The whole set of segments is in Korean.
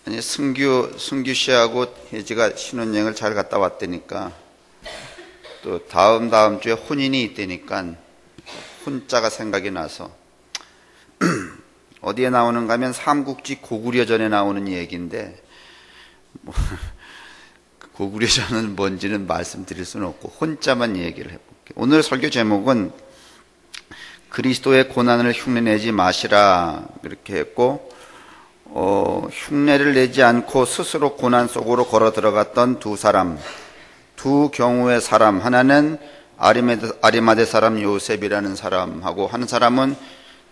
아니, 승규 씨하고 혜지가 신혼여행을 잘 갔다 왔다니까 또 다음 주에 혼인이 있다니까 혼자가 생각이 나서 어디에 나오는가 하면 삼국지 고구려전에 나오는 얘기인데 뭐, 고구려전은 뭔지는 말씀드릴 수는 없고 혼자만 얘기를 해볼게요. 오늘 설교 제목은 그리스도의 고난을 흉내내지 마시라 이렇게 했고 흉내를 내지 않고 스스로 고난 속으로 걸어 들어갔던 두 경우의 사람, 하나는 아리마대 사람 요셉이라는 사람하고 한 사람은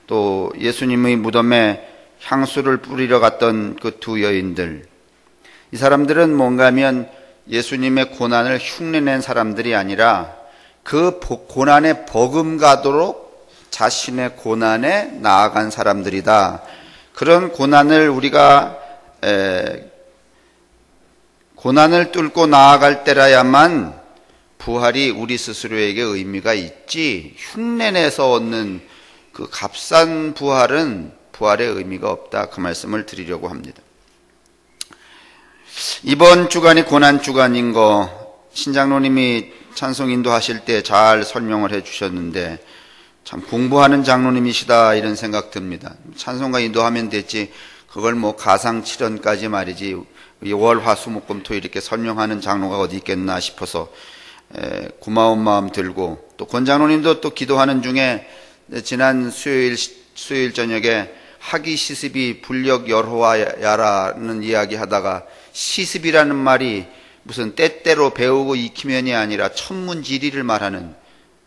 또 예수님의 무덤에 향수를 뿌리러 갔던 그 두 여인들. 이 사람들은 뭔가 하면 예수님의 고난을 흉내낸 사람들이 아니라 그 고난에 버금가도록 자신의 고난에 나아간 사람들이다. 그런 고난을 우리가 고난을 뚫고 나아갈 때라야만 부활이 우리 스스로에게 의미가 있지, 흉내내서 얻는 그 값싼 부활은 부활의 의미가 없다. 그 말씀을 드리려고 합니다. 이번 주간이 고난 주간인 거 신장로님이 찬송 인도하실 때 잘 설명을 해 주셨는데 참 공부하는 장로님이시다 이런 생각 듭니다. 찬송가 인도하면 됐지 그걸 뭐 가상칠언까지 말이지 월, 화, 수, 목, 금, 토 이렇게 설명하는 장로가 어디 있겠나 싶어서 고마운 마음 들고, 또 권 장로님도 또 기도하는 중에 지난 수요일 저녁에 하기 시습이 불력 열호하야라는 이야기 하다가 시습이라는 말이 무슨 때때로 배우고 익히면이 아니라 천문지리를 말하는,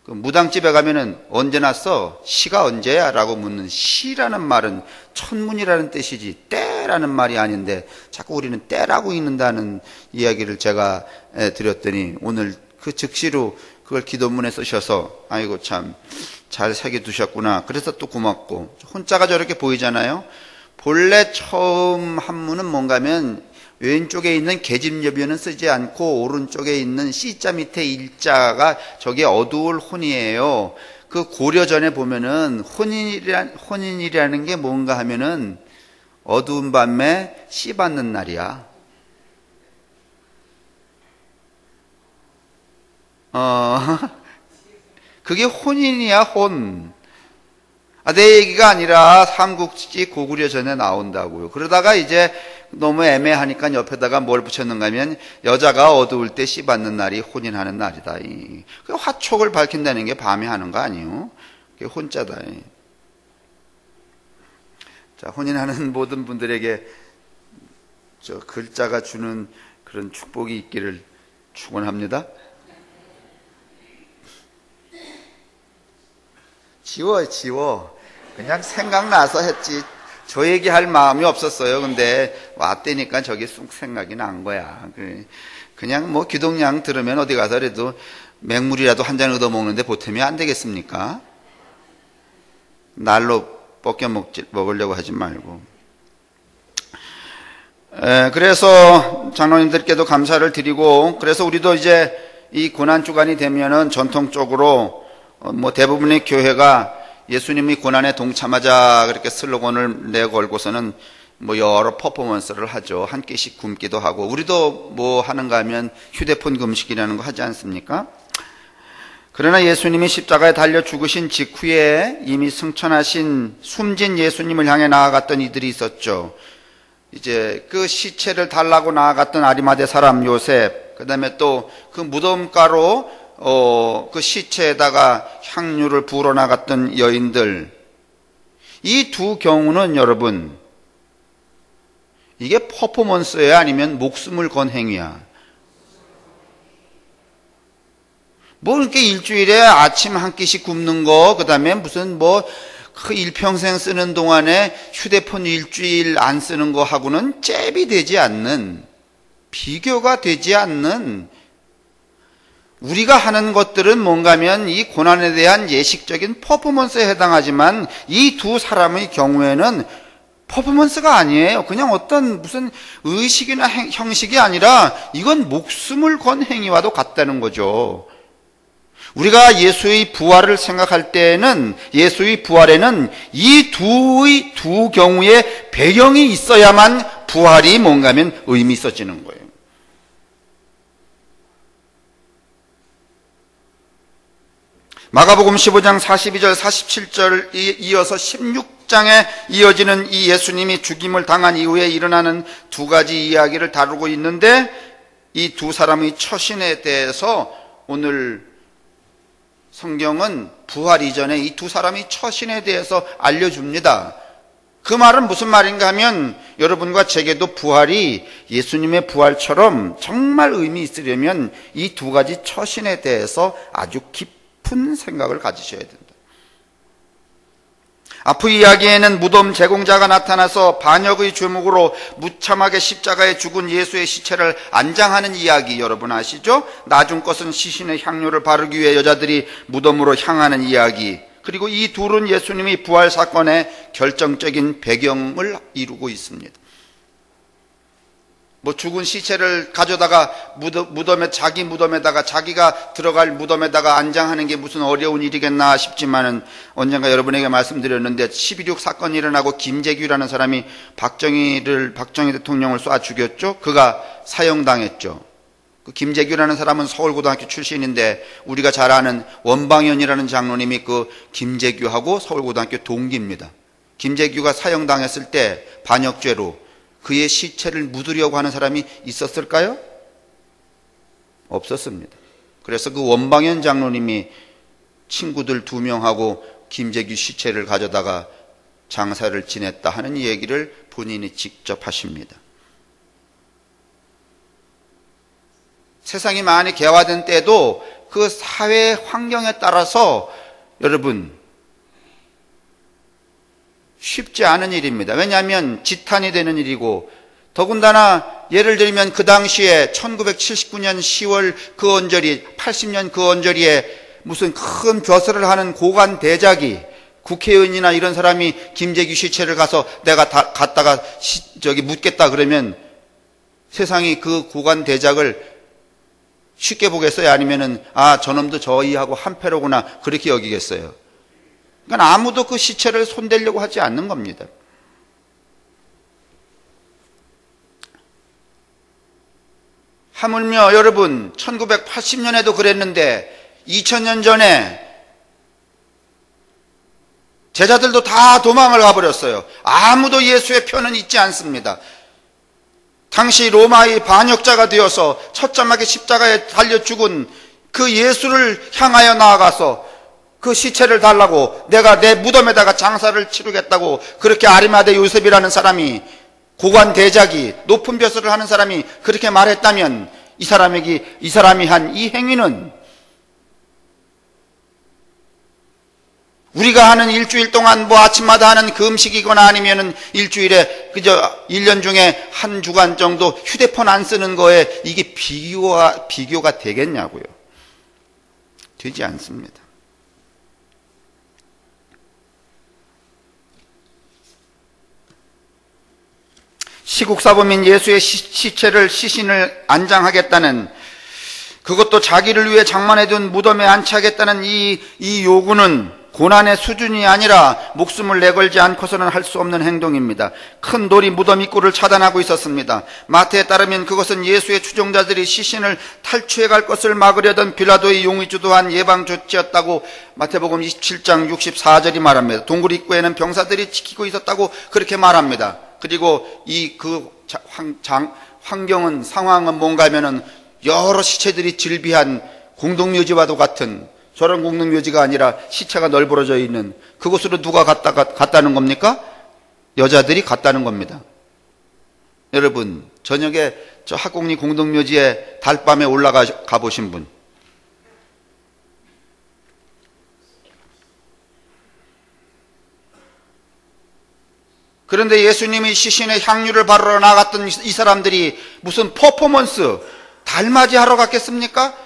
그 무당집에 가면은 언제 났어? 시가 언제야? 라고 묻는 시라는 말은 천문이라는 뜻이지 때라는 말이 아닌데 자꾸 우리는 때라고 읽는다는 이야기를 제가 드렸더니 오늘 그 즉시로 그걸 기도문에 쓰셔서 아이고 참 잘 새겨두셨구나. 그래서 또 고맙고, 혼자가 저렇게 보이잖아요. 본래 처음 한문은 뭔가 하면 왼쪽에 있는 계집여변은 쓰지 않고 오른쪽에 있는 C자 밑에 일자가 저게 어두울 혼이에요. 그 고려전에 보면은 혼인이라는 게 뭔가 하면은 어두운 밤에 씨 받는 날이야. 그게 혼인이야, 혼. 내 얘기가 아니라 삼국지 고구려전에 나온다고요. 그러다가 이제 너무 애매하니까 옆에다가 뭘 붙였는가 하면 여자가 어두울 때 씨 받는 날이 혼인하는 날이다. 그 화촉을 밝힌다는 게 밤에 하는 거 아니에요? 그게 혼자다. 자, 혼인하는 모든 분들에게 저 글자가 주는 그런 축복이 있기를 축원합니다. 지워. 그냥 생각나서 했지. 저 얘기할 마음이 없었어요. 근데 왔다니까 저게 쑥 생각이 난 거야. 그냥 뭐 기동량 들으면 어디 가서 그래도 맹물이라도 한 잔 얻어먹는데 보탬이 안 되겠습니까? 날로 뻗겨 먹으려고 하지 말고. 그래서 장로님들께도 감사를 드리고, 그래서 우리도 이제 이 고난주간이 되면은 전통적으로 뭐 대부분의 교회가 예수님이 고난에 동참하자 그렇게 슬로건을 내걸고서는 뭐 여러 퍼포먼스를 하죠. 한 끼씩 굶기도 하고, 우리도 뭐 하는가 하면 휴대폰 금식이라는 거 하지 않습니까? 그러나 예수님이 십자가에 달려 죽으신 직후에 이미 승천하신 숨진 예수님을 향해 나아갔던 이들이 있었죠. 이제 그 시체를 달라고 나아갔던 아리마대 사람 요셉, 그 다음에 또 그 무덤가로 그 시체에다가 향유를 부으러 나갔던 여인들. 이 두 경우는 여러분, 이게 퍼포먼스야 아니면 목숨을 건 행위야? 뭐 이렇게 일주일에 아침 한 끼씩 굶는 거, 그 다음에 무슨 뭐 그 일평생 쓰는 동안에 휴대폰 일주일 안 쓰는 거 하고는 잽이 되지 않는, 비교가 되지 않는, 우리가 하는 것들은 뭔가 하면 이 고난에 대한 예식적인 퍼포먼스에 해당하지만 이 두 사람의 경우에는 퍼포먼스가 아니에요. 그냥 어떤 무슨 의식이나 형식이 아니라 이건 목숨을 건 행위와도 같다는 거죠. 우리가 예수의 부활을 생각할 때에는 예수의 부활에는 이 두 경우의 배경이 있어야만 부활이 뭔가 하면 의미 있어지는 거예요. 마가복음 15장 42절 47절 이어서 16장에 이어지는 이 예수님이 죽임을 당한 이후에 일어나는 두 가지 이야기를 다루고 있는데, 이 두 사람의 처신에 대해서 오늘 성경은 부활 이전에 이 두 사람의 처신에 대해서 알려줍니다. 그 말은 무슨 말인가 하면, 여러분과 제게도 부활이 예수님의 부활처럼 정말 의미 있으려면 이 두 가지 처신에 대해서 아주 깊은 생각을 가지셔야 된다. 앞의 이야기에는 무덤 제공자가 나타나서 반역의 죄목으로 무참하게 십자가에 죽은 예수의 시체를 안장하는 이야기 여러분 아시죠? 나중 것은 시신의 향료를 바르기 위해 여자들이 무덤으로 향하는 이야기, 그리고 이 둘은 예수님이 부활 사건의 결정적인 배경을 이루고 있습니다. 죽은 시체를 가져다가 자기 무덤에다가, 자기가 들어갈 무덤에다가 안장하는 게 무슨 어려운 일이겠나 싶지만은, 언젠가 여러분에게 말씀드렸는데 12.6 사건이 일어나고 김재규라는 사람이 박정희 대통령을 쏴 죽였죠. 그가 사형당했죠. 그 김재규라는 사람은 서울고등학교 출신인데, 우리가 잘 아는 원방현이라는 장로님이 그 김재규하고 서울고등학교 동기입니다. 김재규가 사형당했을 때 반역죄로 그의 시체를 묻으려고 하는 사람이 있었을까요? 없었습니다. 그래서 그 원방현 장로님이 친구들 2명하고 김재규 시체를 가져다가 장사를 지냈다 하는 얘기를 본인이 직접 하십니다. 세상이 많이 개화된 때도 그 사회 환경에 따라서 여러분 쉽지 않은 일입니다. 왜냐하면 지탄이 되는 일이고, 더군다나 예를 들면 그 당시에 1979년 10월 그 언저리, 80년 그 언저리에 무슨 큰 벼슬을 하는 고관 대작이, 국회의원이나 이런 사람이 김재규 시체를 가서 내가 갔다가 묻겠다 그러면 세상이 그 고관 대작을 쉽게 보겠어요? 아니면은 저놈도 저희하고 한패로구나 그렇게 여기겠어요? 그러니까 아무도 그 시체를 손대려고 하지 않는 겁니다. 하물며 여러분 1980년에도 그랬는데 2000년 전에 제자들도 다 도망을 가버렸어요. 아무도 예수의 편은 있지 않습니다. 당시 로마의 반역자가 되어서 처참하게 십자가에 달려 죽은 그 예수를 향하여 나아가서 그 시체를 달라고, 내가 내 무덤에다가 장사를 치르겠다고 그렇게 아리마대 요셉이라는 사람이, 고관 대작이, 높은 벼슬을 하는 사람이 그렇게 말했다면 이 사람이 한 이 행위는 우리가 하는 일주일 동안 아침마다 하는 그 음식이거나 아니면은 일주일에 그저 1년 중에 한 주간 정도 휴대폰 안 쓰는 거에 이게 비교가 되겠냐고요. 되지 않습니다. 시국사범인 예수의 시신을 안장하겠다는, 그것도 자기를 위해 장만해둔 무덤에 안치하겠다는 이 요구는 고난의 수준이 아니라 목숨을 내걸지 않고서는 할 수 없는 행동입니다. 큰 돌이 무덤 입구를 차단하고 있었습니다. 마태에 따르면 그것은 예수의 추종자들이 시신을 탈취해 갈 것을 막으려던 빌라도의 용이 주도한 예방 조치였다고 마태복음 27장 64절이 말합니다. 동굴 입구에는 병사들이 지키고 있었다고 그렇게 말합니다. 그리고 환경은, 상황은 뭔가 하면은 여러 시체들이 질비한 공동묘지와도 같은 저런 공동묘지가 아니라 시체가 널브러져 있는 그곳으로 누가 갔다는 겁니까? 여자들이 갔다는 겁니다. 여러분, 저녁에 저 학곡리 공동묘지에 달밤에 올라가 보신 분, 그런데 예수님이 시신의 향유를 바르러 나갔던 이 사람들이 무슨 퍼포먼스, 달맞이 하러 갔겠습니까?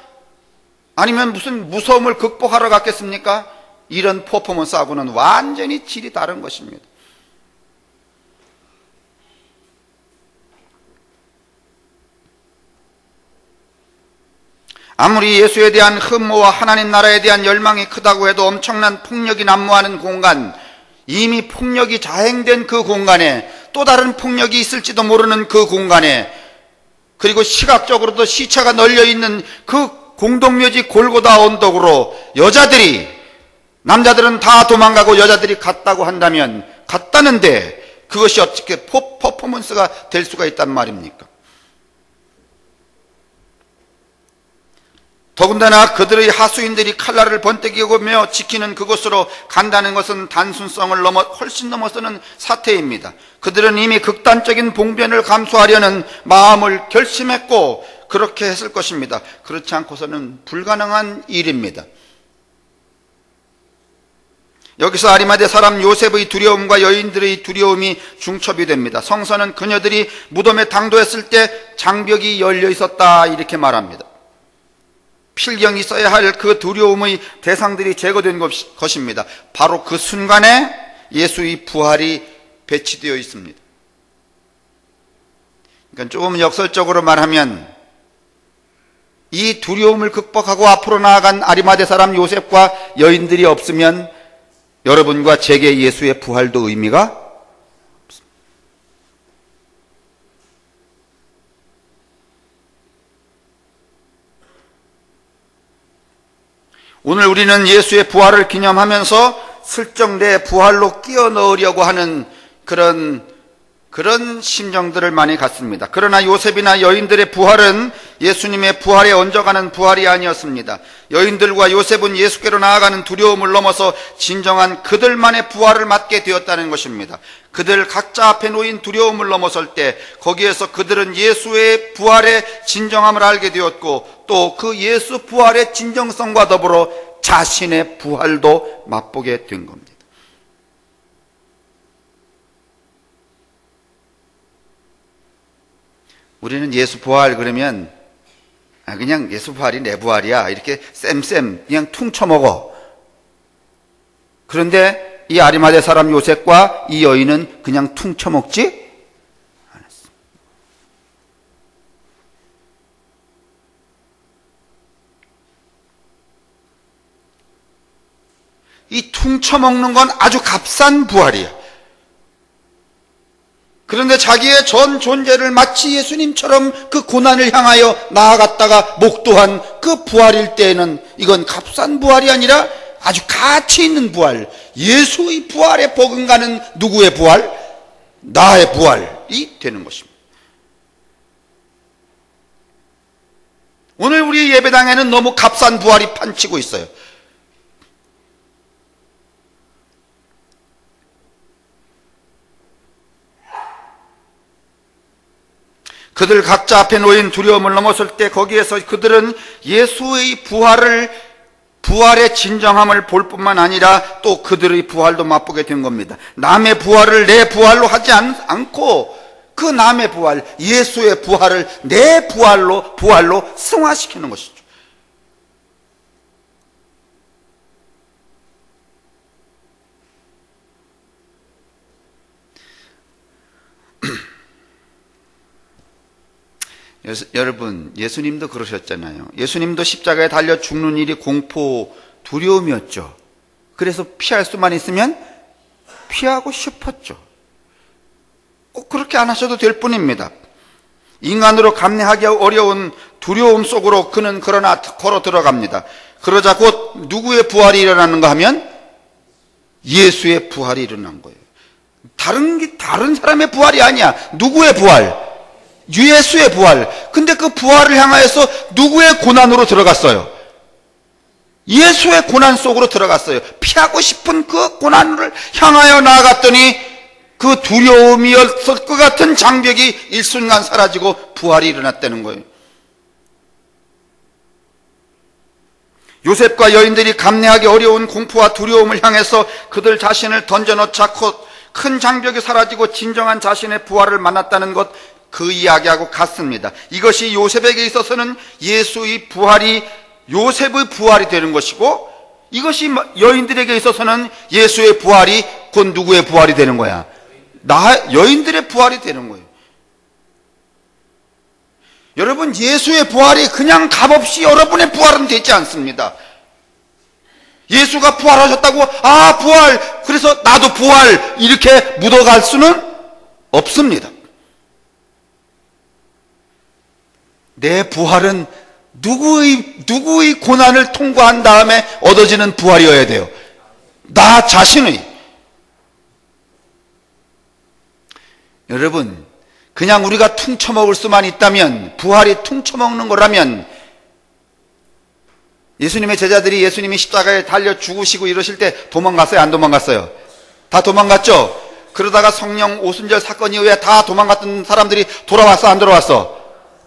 아니면 무슨 무서움을 극복하러 갔겠습니까? 이런 퍼포먼스하고는 완전히 질이 다른 것입니다. 아무리 예수에 대한 흠모와 하나님 나라에 대한 열망이 크다고 해도 엄청난 폭력이 난무하는 공간, 이미 폭력이 자행된 그 공간에 또 다른 폭력이 있을지도 모르는 그 공간에, 그리고 시각적으로도 시차가 널려있는 그 공동묘지 골고다 언덕으로 여자들이, 남자들은 다 도망가고 여자들이 갔다고 한다면, 갔다는데 그것이 어떻게 퍼포먼스가 될 수가 있단 말입니까? 더군다나 그들의 하수인들이 칼날을 번뜩이며 지키는 그곳으로 간다는 것은 단순성을 훨씬 넘어서는 사태입니다. 그들은 이미 극단적인 봉변을 감수하려는 마음을 결심했고 그렇게 했을 것입니다. 그렇지 않고서는 불가능한 일입니다. 여기서 아리마대 사람 요셉의 두려움과 여인들의 두려움이 중첩이 됩니다. 성서는 그녀들이 무덤에 당도했을 때 장벽이 열려 있었다 이렇게 말합니다. 필경이 있어야 할 그 두려움의 대상들이 제거된 것입니다. 바로 그 순간에 예수의 부활이 배치되어 있습니다. 그러니까 조금 역설적으로 말하면 이 두려움을 극복하고 앞으로 나아간 아리마대 사람 요셉과 여인들이 없으면 여러분과 제게 예수의 부활도 의미가 없습니다. 오늘 우리는 예수의 부활을 기념하면서 슬쩍 내 부활로 끼워 넣으려고 하는 그런 심정들을 많이 갖습니다. 그러나 요셉이나 여인들의 부활은 예수님의 부활에 얹어가는 부활이 아니었습니다. 여인들과 요셉은 예수께로 나아가는 두려움을 넘어서 진정한 그들만의 부활을 맞게 되었다는 것입니다. 그들 각자 앞에 놓인 두려움을 넘어설 때 거기에서 그들은 예수의 부활의 진정함을 알게 되었고 또 그 예수 부활의 진정성과 더불어 자신의 부활도 맛보게 된 겁니다. 우리는 예수 부활 그러면 그냥 예수 부활이 내 부활이야 이렇게 쌤 그냥 퉁쳐먹어. 그런데 이 아리마대 사람 요셉과 이 여인은 그냥 퉁쳐먹지 않았어. 이 퉁쳐먹는 건 아주 값싼 부활이야. 그런데 자기의 전 존재를 마치 예수님처럼 그 고난을 향하여 나아갔다가 목도한 그 부활일 때에는 이건 값싼 부활이 아니라 아주 가치 있는 부활, 예수의 부활에 버금가는 누구의 부활? 나의 부활이 되는 것입니다. 오늘 우리 예배당에는 너무 값싼 부활이 판치고 있어요. 그들 각자 앞에 놓인 두려움을 넘어설 때 거기에서 그들은 예수의 부활의 진정함을 볼 뿐만 아니라 또 그들의 부활도 맛보게 된 겁니다. 남의 부활을 내 부활로 하지 않고 그 남의 부활, 예수의 부활을 내 부활로 승화시키는 것이죠. 여러분, 예수님도 그러셨잖아요. 예수님도 십자가에 달려 죽는 일이 공포, 두려움이었죠. 그래서 피할 수만 있으면 피하고 싶었죠. 꼭 그렇게 안 하셔도 될 뿐입니다. 인간으로 감내하기 어려운 두려움 속으로 그는 그러나 걸어 들어갑니다. 그러자 곧 누구의 부활이 일어나는가 하면 예수의 부활이 일어난 거예요. 다른 사람의 부활이 아니야. 누구의 부활? 예수의 부활. 근데 그 부활을 향하여서 누구의 고난으로 들어갔어요? 예수의 고난 속으로 들어갔어요. 피하고 싶은 그 고난을 향하여 나아갔더니 그 두려움이었을 것 같은 장벽이 일순간 사라지고 부활이 일어났다는 거예요. 요셉과 여인들이 감내하기 어려운 공포와 두려움을 향해서 그들 자신을 던져놓자 큰 장벽이 사라지고 진정한 자신의 부활을 만났다는 것, 그 이야기하고 같습니다. 이것이 요셉에게 있어서는 예수의 부활이 요셉의 부활이 되는 것이고, 이것이 여인들에게 있어서는 예수의 부활이 곧 누구의 부활이 되는 거야? 여인들의 부활이 되는 거예요. 여러분, 예수의 부활이 그냥 값없이 여러분의 부활은 되지 않습니다. 예수가 부활하셨다고 부활, 그래서 나도 부활, 이렇게 묻어갈 수는 없습니다. 내 부활은 누구의 고난을 통과한 다음에 얻어지는 부활이어야 돼요. 나 자신의. 여러분, 그냥 우리가 퉁쳐먹을 수만 있다면, 부활이 퉁쳐먹는 거라면, 예수님의 제자들이 예수님이 십자가에 달려 죽으시고 이러실 때 도망갔어요? 안 도망갔어요? 다 도망갔죠? 그러다가 성령 오순절 사건 이후에 다 도망갔던 사람들이 돌아왔어? 안 돌아왔어?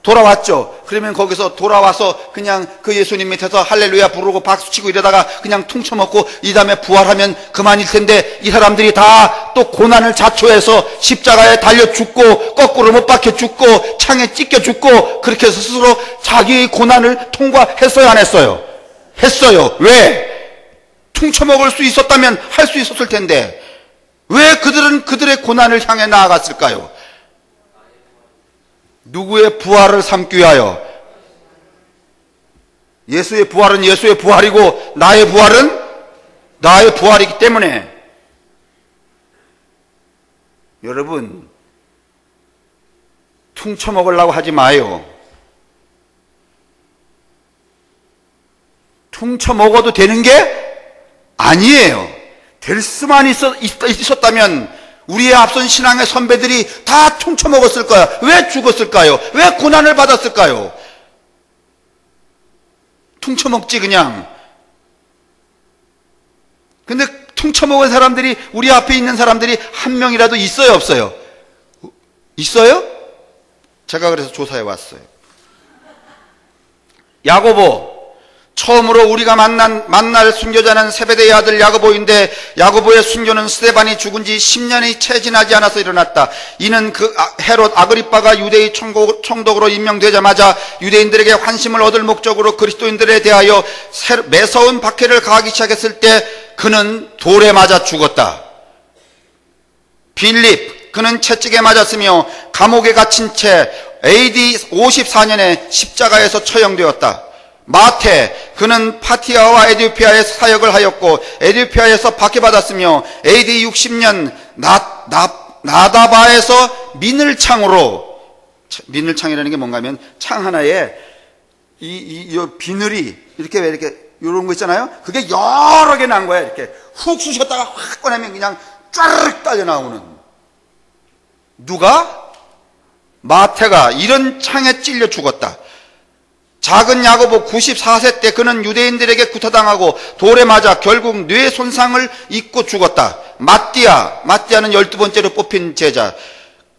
돌아왔죠? 그러면 거기서 돌아와서 그냥 그 예수님 밑에서 할렐루야 부르고 박수치고 이러다가 그냥 퉁쳐먹고 이 다음에 부활하면 그만일 텐데, 이 사람들이 다 또 고난을 자초해서 십자가에 달려 죽고 거꾸로 못 박혀 죽고 창에 찢겨 죽고, 그렇게 해서 스스로 자기의 고난을 통과했어요? 안 했어요? 했어요. 왜? 퉁쳐먹을 수 있었다면 할 수 있었을 텐데 왜 그들은 그들의 고난을 향해 나아갔을까요? 누구의 부활을 삼기 위하여? 예수의 부활은 예수의 부활이고 나의 부활은 나의 부활이기 때문에, 여러분, 퉁쳐먹으려고 하지 마요. 퉁쳐먹어도 되는 게 아니에요. 될 수만 있었다면 우리의 앞선 신앙의 선배들이 다 퉁쳐먹었을 거야. 왜 죽었을까요? 왜 고난을 받았을까요? 퉁쳐먹지 그냥. 근데 퉁쳐먹은 사람들이, 우리 앞에 있는 사람들이 한 명이라도 있어요, 없어요? 있어요? 제가 그래서 조사해 왔어요. 야고보, 처음으로 우리가 만날 순교자는 세베대의 아들 야고보인데, 야고보의 순교는 스데반이 죽은 지 10년이 채 지나지 않아서 일어났다. 이는 그 헤롯 아그리빠가 유대의 총독으로 임명되자마자 유대인들에게 환심을 얻을 목적으로 그리스도인들에 대하여 매서운 박해를 가하기 시작했을 때 그는 돌에 맞아 죽었다. 빌립, 그는 채찍에 맞았으며 감옥에 갇힌 채 AD 54년에 십자가에서 처형되었다. 마태, 그는 파티아와 에디오피아에서 사역을 하였고 에디오피아에서 박해받았으며 AD 60년 나다바에서 미늘창으로, 미늘창이라는 게 뭔가 하면 창 하나에 이 비늘이 이렇게 왜 이렇게 이런 거 있잖아요. 그게 여러 개 난 거야. 이렇게 훅 쑤셨다가 확 꺼내면 그냥 쫘르륵 딸려 나오는. 누가? 마태가 이런 창에 찔려 죽었다. 작은 야고보 94세 때 그는 유대인들에게 구타당하고 돌에 맞아 결국 뇌 손상을 입고 죽었다. 마띠아는 12번째로 뽑힌 제자.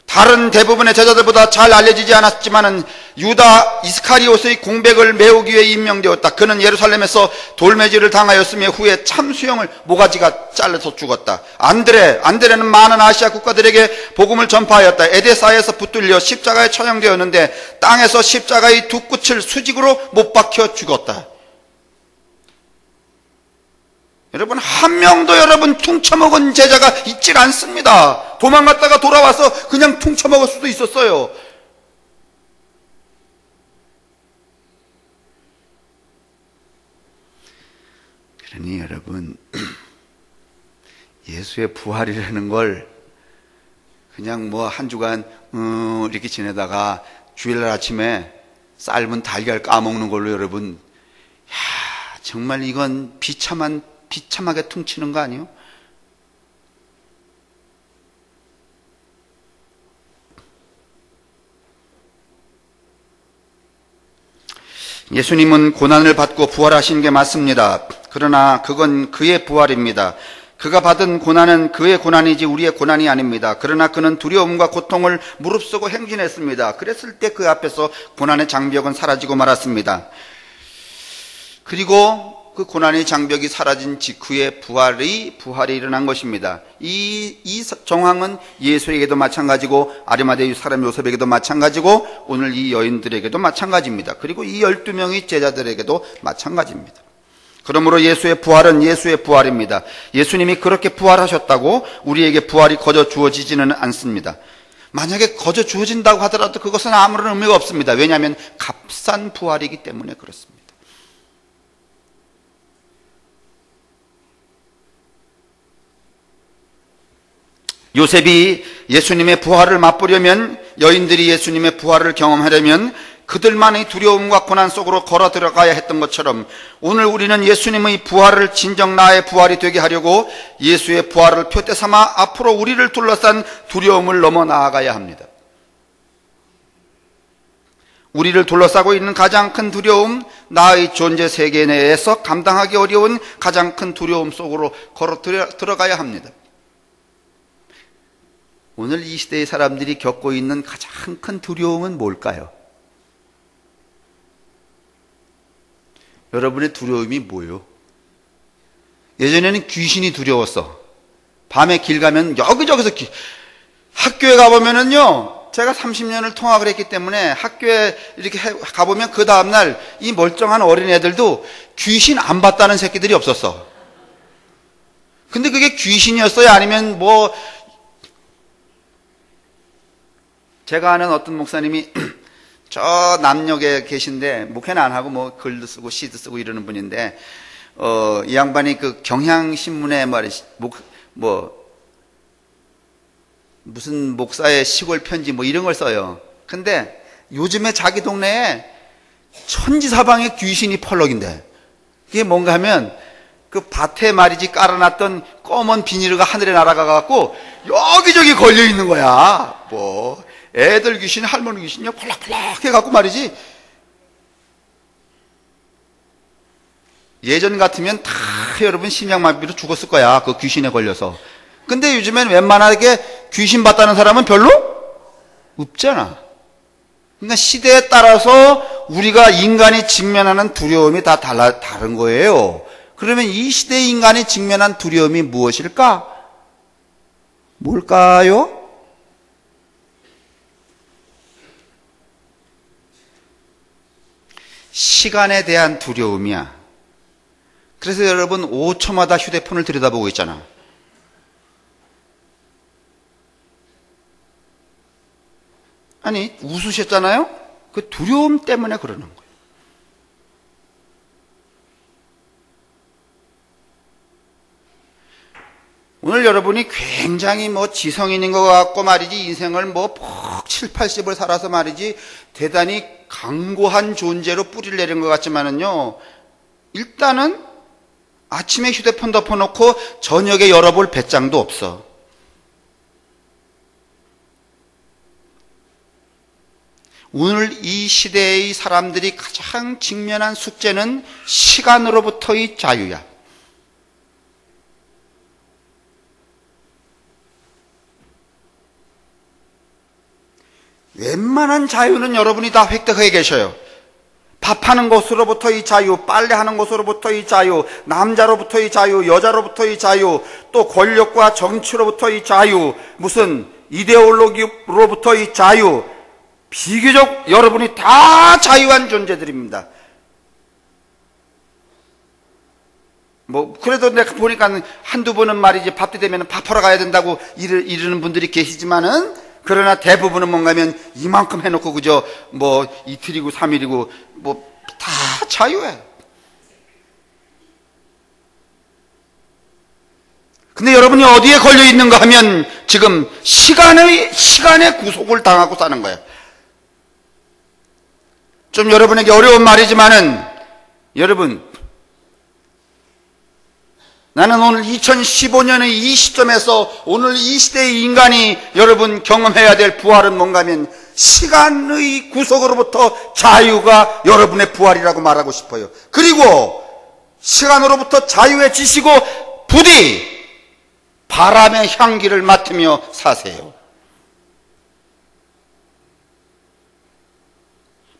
다른 대부분의 제자들보다 잘 알려지지 않았지만은 유다 이스카리옷의 공백을 메우기 위해 임명되었다. 그는 예루살렘에서 돌매질을 당하였으며 후에 참수형을 모가지가 잘려서 죽었다. 안드레는 많은 아시아 국가들에게 복음을 전파하였다. 에데사에서 붙들려 십자가에 처형되었는데 땅에서 십자가의 두 끝을 수직으로 못 박혀 죽었다. 여러분, 한 명도 여러분 퉁쳐먹은 제자가 있질 않습니다. 도망갔다가 돌아와서 그냥 퉁쳐먹을 수도 있었어요. 그러니 여러분, 예수의 부활이라는 걸 그냥 뭐 한 주간 이렇게 지내다가 주일날 아침에 삶은 달걀 까먹는 걸로 여러분, 정말 이건 비참하게 퉁치는 거 아니에요? 예수님은 고난을 받고 부활하신 게 맞습니다. 그러나 그건 그의 부활입니다. 그가 받은 고난은 그의 고난이지 우리의 고난이 아닙니다. 그러나 그는 두려움과 고통을 무릅쓰고 행진했습니다. 그랬을 때 그 앞에서 고난의 장벽은 사라지고 말았습니다. 그리고 그 고난의 장벽이 사라진 직후에 부활이 일어난 것입니다. 이 정황은 예수에게도 마찬가지고 아리마대 사람 요셉에게도 마찬가지고 오늘 이 여인들에게도 마찬가지입니다. 그리고 이 12명의 제자들에게도 마찬가지입니다. 그러므로 예수의 부활은 예수의 부활입니다. 예수님이 그렇게 부활하셨다고 우리에게 부활이 거저 주어지지는 않습니다. 만약에 거저 주어진다고 하더라도 그것은 아무런 의미가 없습니다. 왜냐하면 값싼 부활이기 때문에 그렇습니다. 요셉이 예수님의 부활을 맛보려면, 여인들이 예수님의 부활을 경험하려면 그들만의 두려움과 고난 속으로 걸어 들어가야 했던 것처럼, 오늘 우리는 예수님의 부활을 진정 나의 부활이 되게 하려고 예수의 부활을 표대 삼아 앞으로 우리를 둘러싼 두려움을 넘어 나아가야 합니다. 우리를 둘러싸고 있는 가장 큰 두려움, 나의 존재 세계 내에서 감당하기 어려운 가장 큰 두려움 속으로 걸어 들어가야 합니다. 오늘 이 시대의 사람들이 겪고 있는 가장 큰 두려움은 뭘까요? 여러분의 두려움이 뭐예요? 예전에는 귀신이 두려웠어. 밤에 길 가면 여기저기서 학교에 가보면은요, 제가 30년을 통학을 했기 때문에 학교에 이렇게 가보면 그 다음날 이 멀쩡한 어린애들도 귀신 안 봤다는 새끼들이 없었어. 근데 그게 귀신이었어요? 아니면 뭐, 제가 아는 어떤 목사님이 저 남녘에 계신데, 목회는 안 하고 뭐 글도 쓰고 시도 쓰고 이러는 분인데, 이 양반이 그 경향신문에 무슨 목사의 시골 편지 뭐 이런 걸 써요. 근데 요즘에 자기 동네에 천지사방에 귀신이 펄럭인데, 이게 뭔가 하면 그 밭에 말이지 깔아놨던 검은 비닐가 하늘에 날아가갖고 여기저기 걸려 있는 거야. 뭐 애들 귀신, 할머니 귀신이요, 펄럭펄럭 해갖고 말이지. 예전 같으면 다 여러분 심장마비로 죽었을 거야, 그 귀신에 걸려서. 근데 요즘엔 웬만하게 귀신 봤다는 사람은 별로 없잖아. 그러니까 시대에 따라서 우리가 인간이 직면하는 두려움이 다 다른 거예요. 그러면 이 시대의 인간이 직면한 두려움이 무엇일까? 뭘까요? 시간에 대한 두려움이야. 그래서 여러분 5초마다 휴대폰을 들여다보고 있잖아. 아니, 웃으셨잖아요? 그 두려움 때문에 그러는 거예요. 오늘 여러분이 굉장히 뭐 지성인인 것 같고 말이지, 인생을 뭐 7, 80을 살아서 말이지 대단히 강고한 존재로 뿌리를 내린 것 같지만은요, 일단은 아침에 휴대폰 덮어놓고 저녁에 열어볼 배짱도 없어. 오늘 이 시대의 사람들이 가장 직면한 숙제는 시간으로부터의 자유야. 웬만한 자유는 여러분이 다 획득하게 계셔요. 밥하는 것으로부터의 자유, 빨래하는 것으로부터의 자유, 남자로부터의 자유, 여자로부터의 자유, 또 권력과 정치로부터의 자유, 무슨 이데올로기로부터의 자유, 비교적 여러분이 다 자유한 존재들입니다. 뭐 그래도 내가 보니까 한두 번은 말이지 밥때 되면 밥하러 가야 된다고 이러는 분들이 계시지만은, 그러나 대부분은 뭔가면 이만큼 해놓고 그저 뭐 이틀이고 3일이고 뭐 다 자유해. 근데 여러분이 어디에 걸려 있는가 하면 지금 시간의 구속을 당하고 사는 거예요. 좀 여러분에게 어려운 말이지만은, 여러분, 나는 오늘 2015년의 이 시점에서 오늘 이 시대의 인간이 여러분 경험해야 될 부활은 뭔가 하면 시간의 구속으로부터 자유가 여러분의 부활이라고 말하고 싶어요. 그리고 시간으로부터 자유해지시고 부디 바람의 향기를 맡으며 사세요.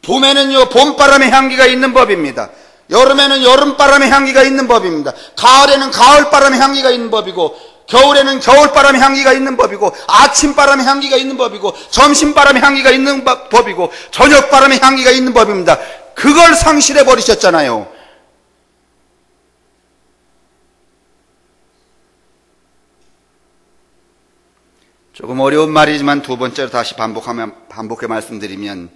봄에는요, 봄바람의 향기가 있는 법입니다. 여름에는 여름바람의 향기가 있는 법입니다. 가을에는 가을바람의 향기가 있는 법이고, 겨울에는 겨울바람의 향기가 있는 법이고, 아침바람의 향기가 있는 법이고, 점심바람의 향기가 있는 법이고, 저녁바람의 향기가 있는 법입니다. 그걸 상실해 버리셨잖아요. 조금 어려운 말이지만 두 번째로 다시 반복해 말씀드리면,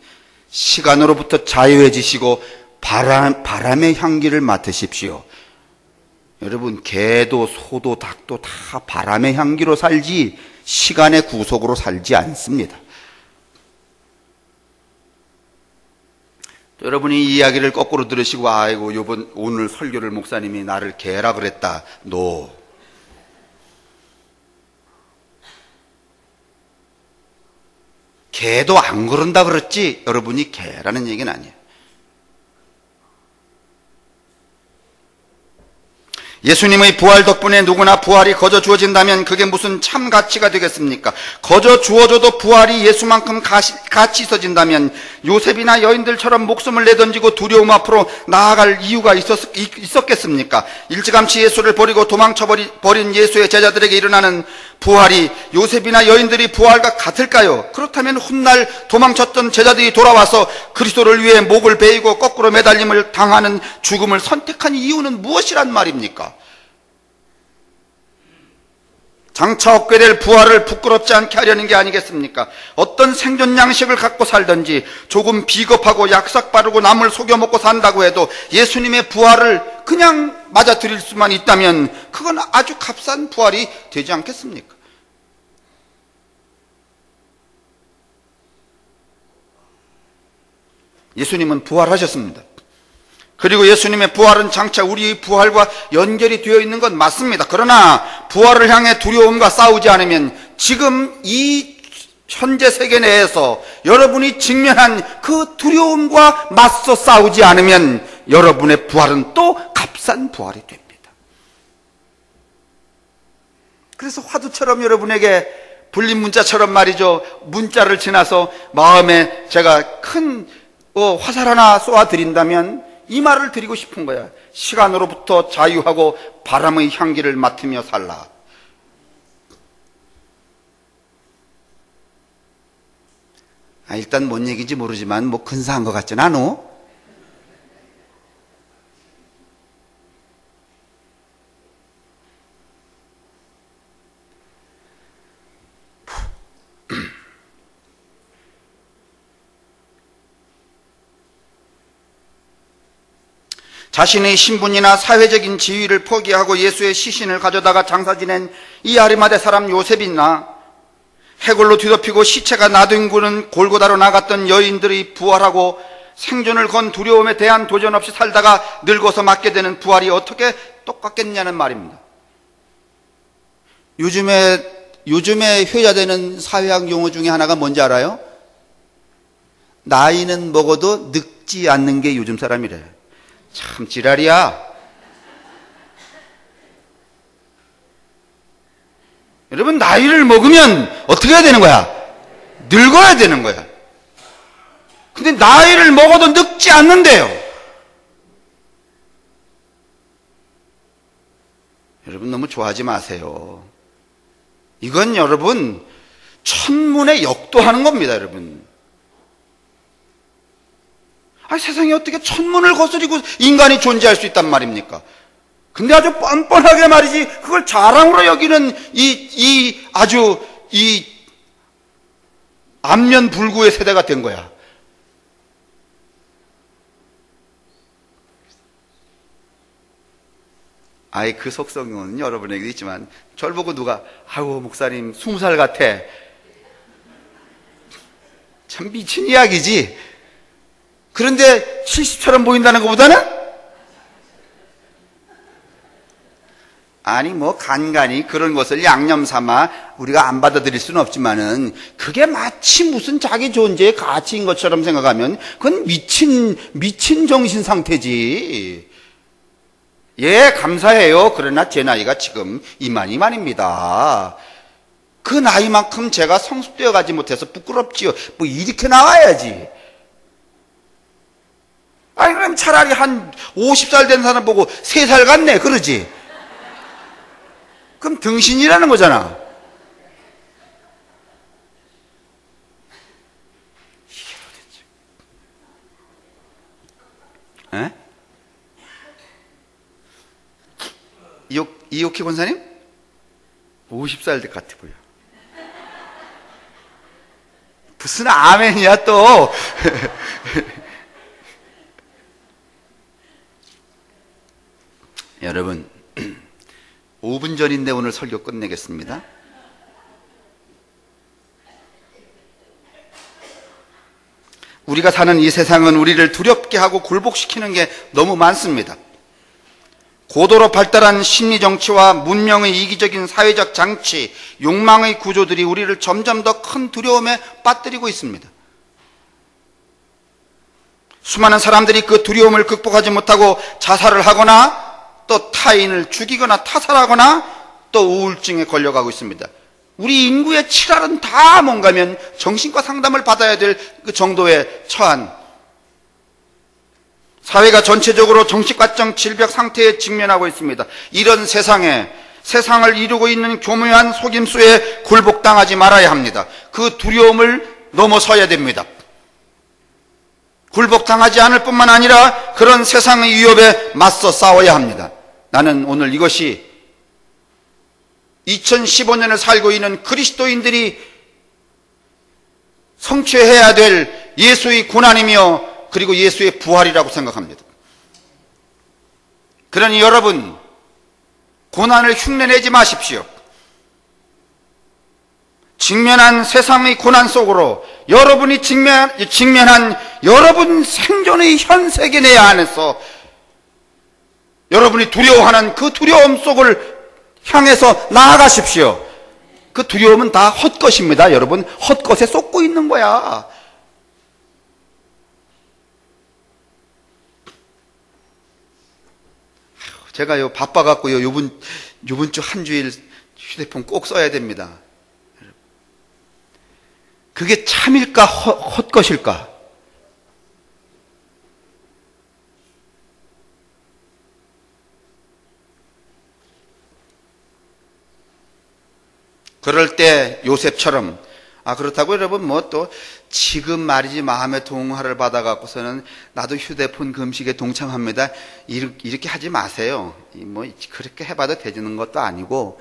시간으로부터 자유해지시고 바람의 향기를 맡으십시오. 여러분, 개도 소도 닭도 다 바람의 향기로 살지 시간의 구속으로 살지 않습니다. 여러분이 이 이야기를 거꾸로 들으시고, 아이고 오늘 설교를 목사님이 나를 개라 그랬다. 노. 개도 안 그런다 그랬지 여러분이 개라는 얘기는 아니에요. 예수님의 부활 덕분에 누구나 부활이 거저 주어진다면 그게 무슨 참 가치가 되겠습니까? 거저 주어져도 부활이 예수만큼 가치 있어진다면 요셉이나 여인들처럼 목숨을 내던지고 두려움 앞으로 나아갈 이유가 있었겠습니까? 일찌감치 예수를 버리고 도망쳐버린 예수의 제자들에게 일어나는 부활이 요셉이나 여인들이 부활과 같을까요? 그렇다면 훗날 도망쳤던 제자들이 돌아와서 그리스도를 위해 목을 베이고 거꾸로 매달림을 당하는 죽음을 선택한 이유는 무엇이란 말입니까? 장차 얻게 될 부활을 부끄럽지 않게 하려는 게 아니겠습니까? 어떤 생존 양식을 갖고 살든지 조금 비겁하고 약삭 바르고 남을 속여 먹고 산다고 해도 예수님의 부활을 그냥 맞아들일 수만 있다면 그건 아주 값싼 부활이 되지 않겠습니까? 예수님은 부활하셨습니다. 그리고 예수님의 부활은 장차 우리의 부활과 연결이 되어 있는 건 맞습니다. 그러나 부활을 향해 두려움과 싸우지 않으면 지금 이 현재 세계 내에서 여러분이 직면한 그 두려움과 맞서 싸우지 않으면 여러분의 부활은 또 값싼 부활이 됩니다. 그래서 화두처럼 여러분에게 불린 문자처럼 말이죠. 문자를 지나서 마음에 제가 큰 화살 하나 쏘아드린다면 이 말을 드리고 싶은 거야. 시간으로부터 자유하고 바람의 향기를 맡으며 살라. 일단 뭔 얘기인지 모르지만 뭐 근사한 것 같진 않아. 자신의 신분이나 사회적인 지위를 포기하고 예수의 시신을 가져다가 장사 지낸 이 아리마대 사람 요셉이나 해골로 뒤덮이고 시체가 나뒹구는 골고다로 나갔던 여인들이 부활하고 생존을 건 두려움에 대한 도전 없이 살다가 늙어서 맞게 되는 부활이 어떻게 똑같겠냐는 말입니다. 요즘에 회자되는 사회학 용어 중에 하나가 뭔지 알아요? 나이는 먹어도 늙지 않는 게 요즘 사람이래. 참 지랄이야. 여러분, 나이를 먹으면 어떻게 해야 되는 거야? 늙어야 되는 거야. 근데 나이를 먹어도 늙지 않는데요. 여러분 너무 좋아하지 마세요. 이건 여러분 천문에 역도하는 겁니다, 여러분. 세상에 어떻게 천문을 거스리고 인간이 존재할 수 있단 말입니까? 근데 아주 뻔뻔하게 말이지 그걸 자랑으로 여기는 이 안면 불구의 세대가 된 거야. 그 속성은 여러분에게 있지만 저를 보고 누가 목사님 20살 같아. 참 미친 이야기지. 그런데 70처럼 보인다는 것보다는 간간히 그런 것을 양념 삼아 우리가 안 받아들일 수는 없지만은 그게 마치 무슨 자기 존재의 가치인 것처럼 생각하면 그건 미친 정신 상태지. 예, 감사해요. 그러나 제 나이가 지금 이만입니다. 그 나이만큼 제가 성숙되어 가지 못해서 부끄럽지요. 이렇게 나와야지. 그럼 차라리 한 50살 된 사람 보고 3살 같네 그러지. 그럼 등신이라는 거잖아. 이게 도대체. 이옥희 권사님? 50살 같아 보여. 무슨 아멘이야 또. 여러분, 5분 전인데 오늘 설교 끝내겠습니다. 우리가 사는 이 세상은 우리를 두렵게 하고 굴복시키는 게 너무 많습니다. 고도로 발달한 심리정치와 문명의 이기적인 사회적 장치, 욕망의 구조들이 우리를 점점 더 큰 두려움에 빠뜨리고 있습니다. 수많은 사람들이 그 두려움을 극복하지 못하고 자살을 하거나 또 타인을 죽이거나 타살하거나 또 우울증에 걸려가고 있습니다. 우리 인구의 7할은 다 뭔가면 정신과 상담을 받아야 될 그 정도에 처한, 사회가 전체적으로 정신과적 질병 상태에 직면하고 있습니다. 이런 세상에 세상을 이루고 있는 교묘한 속임수에 굴복당하지 말아야 합니다. 그 두려움을 넘어서야 됩니다. 굴복당하지 않을 뿐만 아니라 그런 세상의 위협에 맞서 싸워야 합니다. 나는 오늘 이것이 2015년을 살고 있는 그리스도인들이 성취해야 될 예수의 고난이며 그리고 예수의 부활이라고 생각합니다. 그러니 여러분, 고난을 흉내내지 마십시오. 직면한 세상의 고난 속으로 여러분이 직면한 여러분 생존의 현 세계 내 안에서 여러분이 두려워하는 그 두려움 속을 향해서 나아가십시오. 그 두려움은 다 헛것입니다. 여러분, 헛것에 쏟고 있는 거야. 제가요 바빠갖고요 요번 주 한 주일 휴대폰 꼭 써야 됩니다. 그게 참일까 헛것일까? 그럴 때 요셉처럼, 그렇다고 여러분 뭐 또 지금 말이지 마음의 동화를 받아갖고서는 나도 휴대폰 금식에 동참합니다, 이렇게 하지 마세요. 뭐 그렇게 해봐도 되는 것도 아니고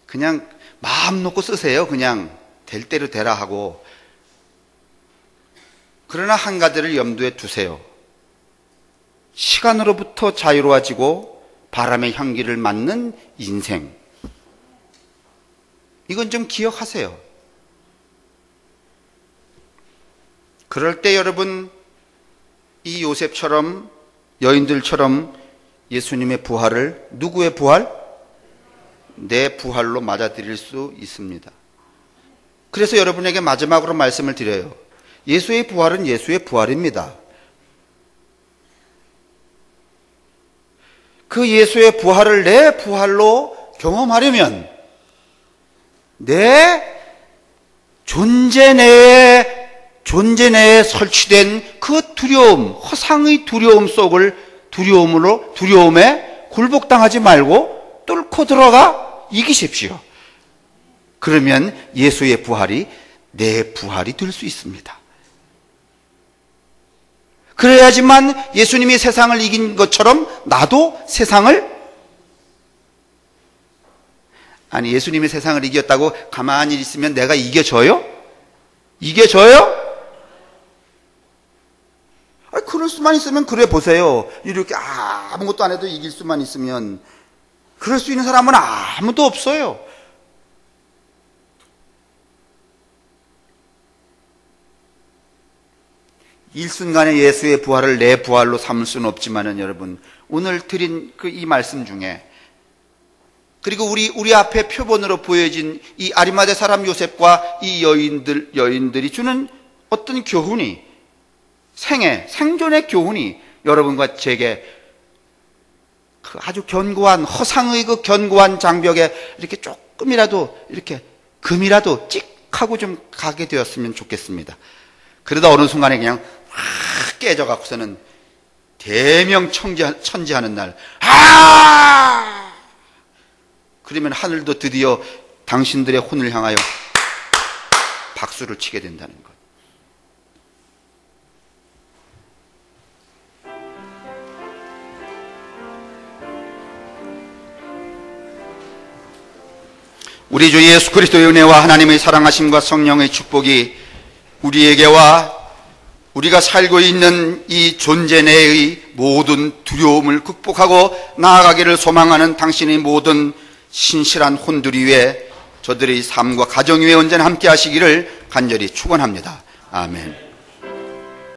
그냥 마음 놓고 쓰세요. 그냥 될 대로 되라 하고. 그러나 한 가지를 염두에 두세요. 시간으로부터 자유로워지고 바람의 향기를 맡는 인생, 이건 좀 기억하세요. 그럴 때 여러분, 이 요셉처럼 여인들처럼 예수님의 부활을, 누구의 부활? 내 부활로 맞아들일 수 있습니다. 그래서 여러분에게 마지막으로 말씀을 드려요. 예수의 부활은 예수의 부활입니다. 그 예수의 부활을 내 부활로 경험하려면 내 존재 내에 설치된 그 두려움, 허상의 두려움 속을 두려움에 굴복당하지 말고 뚫고 들어가 이기십시오. 그러면 예수의 부활이 내 부활이 될 수 있습니다. 그래야지만 예수님이 세상을 이긴 것처럼 나도 세상을, 아니 예수님이 세상을 이겼다고 가만히 있으면 내가 이겨져요? 이겨져요? 그럴 수만 있으면 그래 보세요. 이렇게 아무것도 안 해도 이길 수만 있으면, 그럴 수 있는 사람은 아무도 없어요. 일순간에 예수의 부활을 내 부활로 삼을 수는 없지만은 여러분, 오늘 드린 이 말씀 중에, 그리고 우리 앞에 표본으로 보여진 이 아리마대 사람 요셉과 이 여인들이 주는 어떤 교훈이, 생존의 교훈이 여러분과 제게 그 아주 견고한, 허상의 그 견고한 장벽에 이렇게 조금이라도, 이렇게 금이라도 찍 하고 좀 가게 되었으면 좋겠습니다. 그러다 어느 순간에 그냥 확 깨져갖고서는 대명천지하는 날, 그러면 하늘도 드디어 당신들의 혼을 향하여 박수를 치게 된다는 것. 우리 우리 주 예수 그리스도의 은혜와 하나님의 사랑하심과 성령의 축복이 우리에게와 우리가 살고 있는 이 존재 내의 모든 두려움을 극복하고 나아가기를 소망하는 당신의 모든 신실한 혼들 위에 저들의 삶과 가정 위에 언제나 함께 하시기를 간절히 축원합니다. 아멘.